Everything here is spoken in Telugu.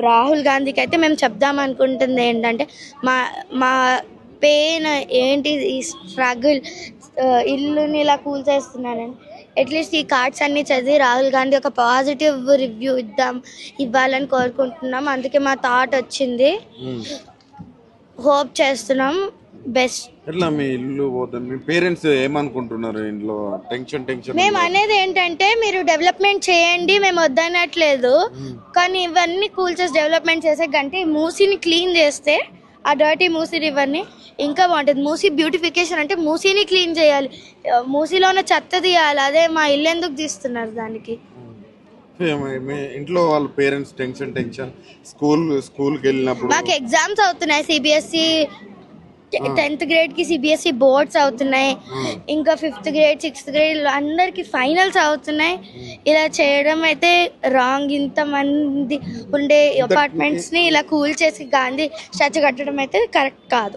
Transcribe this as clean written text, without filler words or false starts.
రాహుల్ గాంధీకి అయితే మేము చెప్దాం అనుకుంటుంది ఏంటంటే మా మా పెయిన్ ఏంటి, ఈ స్ట్రగుల్, ఇల్లుని ఇలా కూల్చేస్తున్నారని అట్లీస్ట్ ఈ కార్డ్స్ అన్నీ చదివి రాహుల్ గాంధీ ఒక పాజిటివ్ రివ్యూ ఇవ్వాలని కోరుకుంటున్నాం. అందుకే మా థాట్ వచ్చింది. హోప్ చేస్తున్నాం బెస్ట్. ఎట్లా మీ ఇల్లు పోతుంది, మీ పేరెంట్స్ ఏమనుకుంటున్నారు? ఇంట్లో టెన్షన్ మేము అనేది ఏంటంటే మీరు డెవలప్మెంట్ చేయండి, మేము వద్దనట్లేదు, కానీ ఇవన్నీ కూల్చేసి డెవలప్మెంట్ చేసే కంటే మూసీని క్లీన్ చేస్తే ఆ డర్టీ మూసీ రివర్ని ఇంకా బాగుంటుంది. మూసీ బ్యూటిఫికేషన్ అంటే మూసీని క్లీన్ చేయాలి, మూసీలో ఉన్న చెత్త తీయాలి. అదే మా ఇల్లు ఎందుకు తీస్తున్నారు దానికి? మీ ఇంట్లో వాళ్ళ పేరెంట్స్ టెన్షన్ స్కూల్కి వెళ్ళినప్పుడు మాకు ఎగ్జామ్స్ అవుతున్నాయి, సిబిఎస్ఈ 10th grade కి సిబిఎస్ఈ బోర్డ్స్ అవుతున్నాయి, ఇంకా 5th grade 6th grade అందరికి ఫైనల్స్ అవుతున్నాయి. ఇలా చేయడం అయితే రాంగ్. ఇంతమంది ఉండే అపార్ట్మెంట్స్ ని ఇలా కూల్ చేసి గాంధీ స్టాచ్యూ కట్టడం అయితే కరెక్ట్ కాదు.